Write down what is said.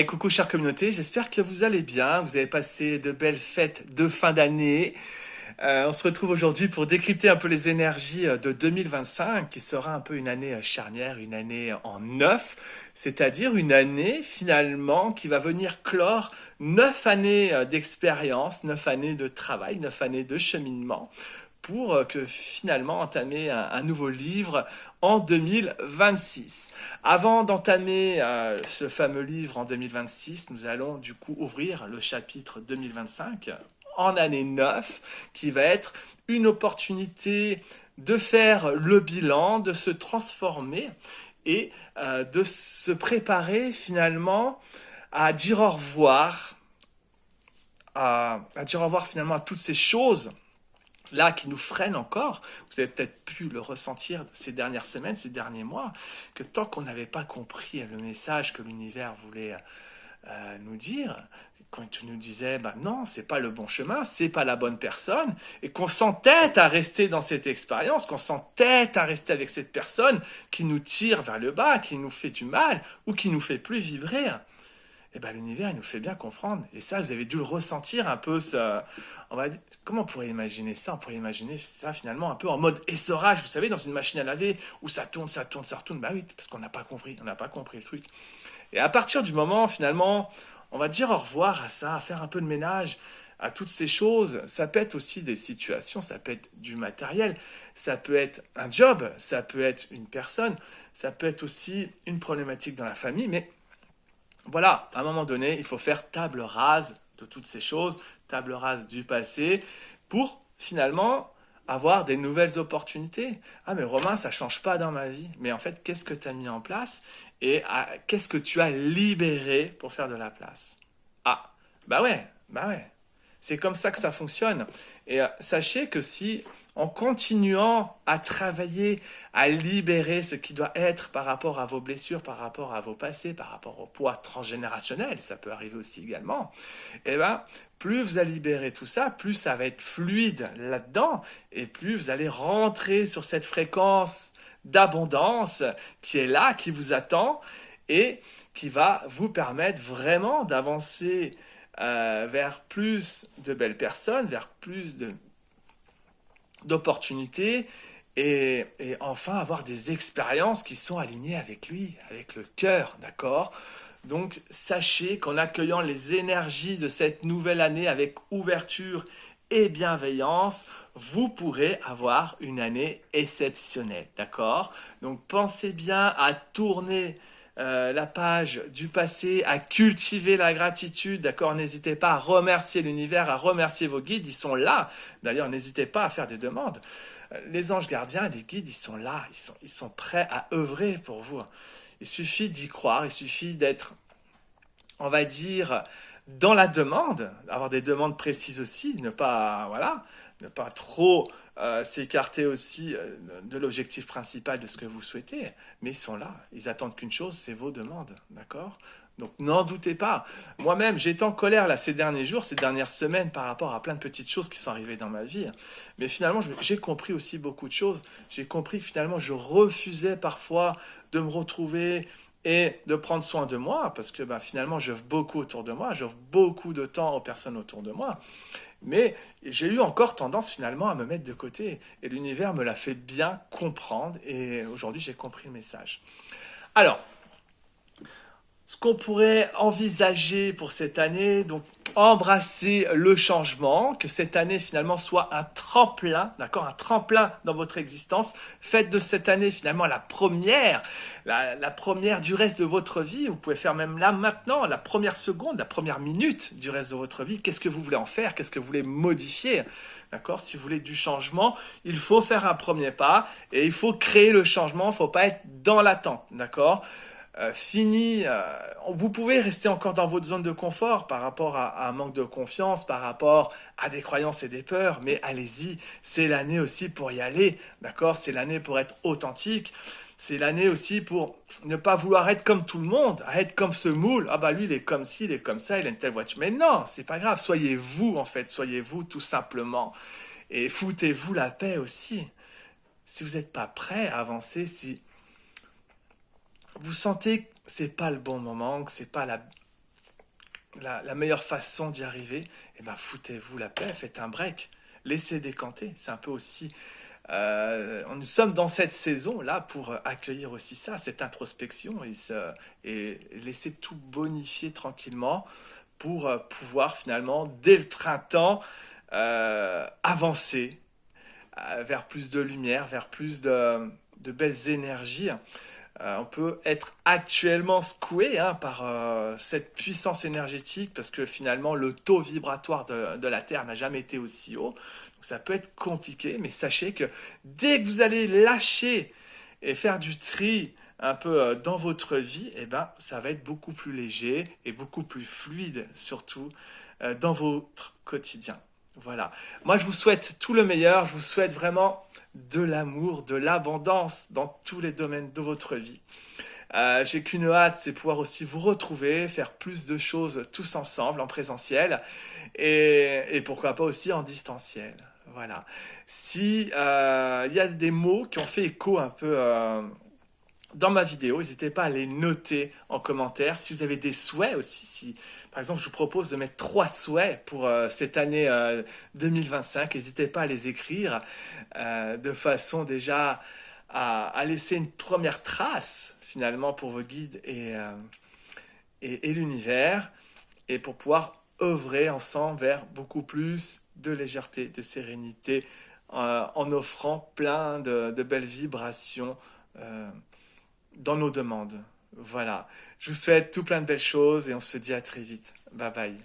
Coucou chère communauté, j'espère que vous allez bien, vous avez passé de belles fêtes de fin d'année. On se retrouve aujourd'hui pour décrypter un peu les énergies de 2025, qui sera un peu une année charnière, une année en neuf, c'est-à-dire une année finalement qui va venir clore 9 années d'expérience, 9 années de travail, 9 années de cheminement, pour que finalement entamer un nouveau livre en 2026. Avant d'entamer ce fameux livre en 2026, nous allons du coup ouvrir le chapitre 2025 en année 9, qui va être une opportunité de faire le bilan, de se transformer et de se préparer finalement à dire au revoir, à dire au revoir finalement à toutes ces choses là qui nous freinent encore. Vous avez peut-être pu le ressentir ces dernières semaines, ces derniers mois, que tant qu'on n'avait pas compris le message que l'univers voulait nous dire, quand tu nous disais bah non, c'est pas le bon chemin, c'est pas la bonne personne, et qu'on s'entête à rester dans cette expérience, qu'on s'entête à rester avec cette personne qui nous tire vers le bas, qui nous fait du mal ou qui nous fait plus vibrer, et ben l'univers il nous fait bien comprendre. Et ça, vous avez dû le ressentir un peu. Ça, on va dire, comment on pourrait imaginer ça? On pourrait imaginer ça finalement un peu en mode essorage, vous savez, dans une machine à laver où ça tourne, ça tourne, ça retourne. Bah oui, parce qu'on n'a pas compris, on n'a pas compris le truc. Et à partir du moment, finalement, on va dire au revoir à ça, à faire un peu de ménage à toutes ces choses. Ça peut être aussi des situations, ça peut être du matériel, ça peut être un job, ça peut être une personne, ça peut être aussi une problématique dans la famille. Mais voilà, à un moment donné, il faut faire table rase de toutes ces choses, table rase du passé, pour finalement avoir des nouvelles opportunités. Ah mais Romain, ça change pas dans ma vie. Mais en fait, qu'est-ce que tu as mis en place et qu'est-ce que tu as libéré pour faire de la place? Ah, bah ouais. C'est comme ça que ça fonctionne. Et sachez que si, en continuant à travailler, à libérer ce qui doit être par rapport à vos blessures, par rapport à vos passés, par rapport au poids transgénérationnel, ça peut arriver aussi également, et ben, plus vous allez libérer tout ça, plus ça va être fluide là-dedans, et plus vous allez rentrer sur cette fréquence d'abondance qui est là, qui vous attend, et qui va vous permettre vraiment d'avancer vers plus de belles personnes, vers plus d'opportunités et enfin avoir des expériences qui sont alignées avec lui, avec le cœur, d'accord? Donc sachez qu'en accueillant les énergies de cette nouvelle année avec ouverture et bienveillance, vous pourrez avoir une année exceptionnelle, d'accord? Donc pensez bien à tourner la page du passé, à cultiver la gratitude, d'accord? N'hésitez pas à remercier l'univers, à remercier vos guides, ils sont là. D'ailleurs, n'hésitez pas à faire des demandes. Les anges gardiens, les guides, ils sont là, ils sont prêts à œuvrer pour vous. Il suffit d'y croire, il suffit d'être, on va dire, dans la demande, avoir des demandes précises aussi, ne pas, voilà, ne pas trop s'écarter aussi de l'objectif principal de ce que vous souhaitez. Mais ils sont là, ils attendent qu'une chose, c'est vos demandes, d'accord? Donc n'en doutez pas. Moi-même, j'ai été en colère là ces derniers jours, ces dernières semaines par rapport à plein de petites choses qui sont arrivées dans ma vie. Mais finalement, j'ai compris aussi beaucoup de choses. J'ai compris que finalement, je refusais parfois de me retrouver et de prendre soin de moi, parce que bah, finalement, j'offre beaucoup autour de moi, j'offre beaucoup de temps aux personnes autour de moi. Mais j'ai eu encore tendance finalement à me mettre de côté. Et l'univers me l'a fait bien comprendre. Et aujourd'hui, j'ai compris le message. Alors, ce qu'on pourrait envisager pour cette année, donc embrasser le changement, que cette année finalement soit un tremplin, d'accord, un tremplin dans votre existence. Faites de cette année finalement la première, la première du reste de votre vie. Vous pouvez faire même là maintenant, la première seconde, la première minute du reste de votre vie. Qu'est-ce que vous voulez en faire? Qu'est-ce que vous voulez modifier? D'accord? Si vous voulez du changement, il faut faire un premier pas et il faut créer le changement. Il ne faut pas être dans l'attente, d'accord? Fini, vous pouvez rester encore dans votre zone de confort par rapport à un manque de confiance, par rapport à des croyances et des peurs, mais allez-y, c'est l'année aussi pour y aller, d'accord? C'est l'année pour être authentique, c'est l'année aussi pour ne pas vouloir être comme tout le monde, à être comme ce moule, ah bah lui il est comme ci, il est comme ça, il a une telle voiture, mais non, c'est pas grave, soyez vous en fait, soyez vous tout simplement, et foutez-vous la paix aussi. Si vous n'êtes pas prêt à avancer, si vous sentez que c'est pas le bon moment, que c'est pas la meilleure façon d'y arriver, eh ben, foutez-vous la paix, faites un break, laissez décanter. C'est un peu aussi nous sommes dans cette saison-là pour accueillir aussi ça, cette introspection et laisser tout bonifier tranquillement pour pouvoir finalement, dès le printemps, avancer vers plus de lumière, vers plus de belles énergies. On peut être actuellement secoué par cette puissance énergétique parce que finalement le taux vibratoire de la Terre n'a jamais été aussi haut. Donc ça peut être compliqué, mais sachez que dès que vous allez lâcher et faire du tri un peu dans votre vie, eh ben, ça va être beaucoup plus léger et beaucoup plus fluide surtout dans votre quotidien. Voilà. Moi, je vous souhaite tout le meilleur. Je vous souhaite vraiment de l'amour, de l'abondance dans tous les domaines de votre vie. J'ai qu'une hâte, c'est pouvoir aussi vous retrouver, faire plus de choses tous ensemble en présentiel et pourquoi pas aussi en distanciel. Voilà. Si il y a des mots qui ont fait écho un peu dans ma vidéo, n'hésitez pas à les noter en commentaire. Si vous avez des souhaits aussi, si par exemple je vous propose de mettre 3 souhaits pour cette année 2025, n'hésitez pas à les écrire de façon déjà à laisser une première trace finalement pour vos guides et l'univers et pour pouvoir œuvrer ensemble vers beaucoup plus de légèreté, de sérénité en offrant plein de belles vibrations dans nos demandes. Voilà. Je vous souhaite tout plein de belles choses et on se dit à très vite. Bye bye.